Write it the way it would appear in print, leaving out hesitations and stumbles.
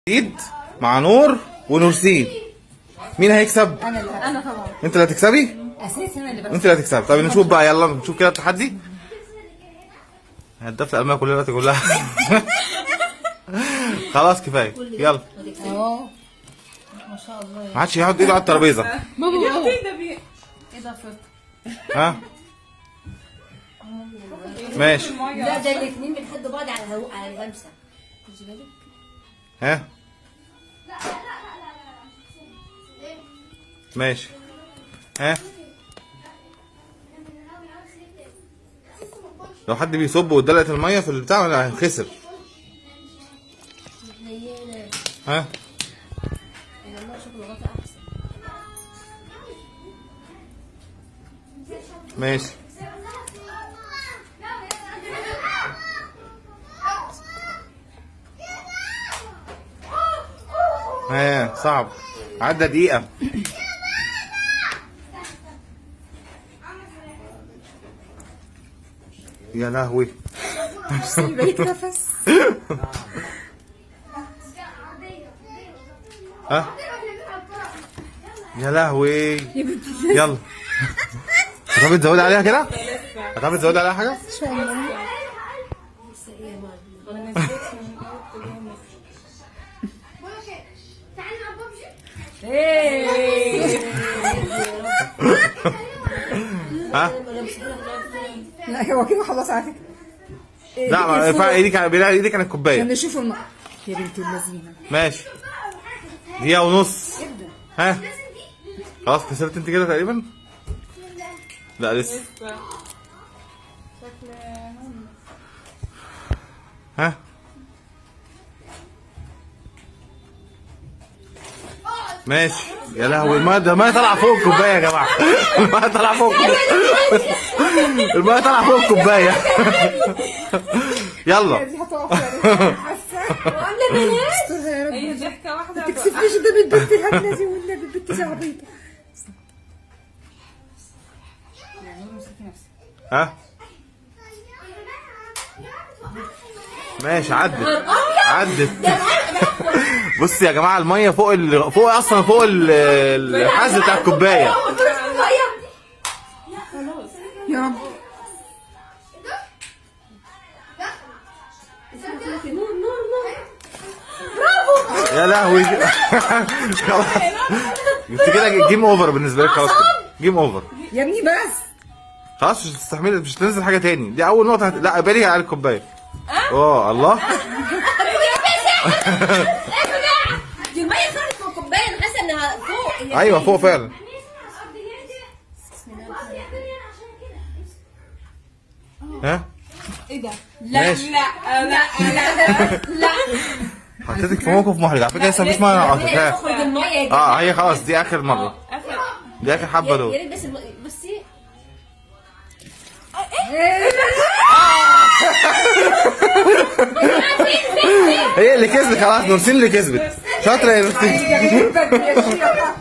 ايد مع نور ونورسين. مين هيكسب؟ انا طبعا. انت اللي هتكسبي؟ اساسا انا اللي انت اللي هتكسبي. طب نشوف بقى، يلا نشوف كده التحدي. هدفت الامانه كلها دلوقتي كلها. خلاص كفايه، يلا. اهو ما شاء الله. ما حدش يحط ايده على الترابيزه. بابا ايه ده فرق؟ ها ماشي. لا ده الاثنين بنحدوا بعض على الغمسه. خدي بالك. ها ماشي. ها لو حد بيصب ودلقت الميه في البتاع هينخسر. ها والله شوف الغطا احسن. ماشي. ها صعب، عدى دقيقة. يا لهوي. بقيت نفس. ها يا لهوي. يلا. هتعرفي تزودي عليها كده؟ هتعرفي تزودي عليها حاجة؟ ان شاء الله. ها؟ لا هو كده خلاص على فكره. لا ما ينفع ايديك ايديك عن الكوباية. عشان نشوف يا بنت اللذينه. ماشي. دقيقة ونص. ها؟ خلاص خسرت انت كده تقريبا؟ لا لسه. ها؟ ماشي. يا لهوي المايه ده، المايه طالعه فوق الكوبايه يا جماعه. المايه طالعه فوق المايه طالعه فوق الكوبايه. يلا. دي هتقف عامله بلاش. استرها يا رب. هي ضحكه واحده ما تكسفنيش قدام البنت الهبله دي، والنبي البنت دي عبيطه. ها ماشي. عدت. بص يا جماعه الميه فوق فوق اصلا، فوق الحز بتاع الكوبايه. يا رب. يا لهوي. خلاص انت كده جيم اوفر بالنسبه لك. خلاص كده جيم اوفر يا ابني بس. خلاص، مش هتستحملي، مش هتنزل حاجه تاني. دي اول نقطه لا بالي على الكوبايه. اه الله. دي الميه خرجت من الكوبايه، انا حاسه انها فوق. ايوه فوق فعلا. ها ايه ده؟ ماشي. لا حطيتك في موقف محرج على فكره. لسه مفيش ميه نقطت. تخرج الميه دي. هي خلاص دي اخر مره، دي اخر حبه يا دول. ريت بس بصي. هي اللي كسبت خلاص، نورسين اللي كسبت. شاطره يا نورسين. جميل جدا يا شيخه.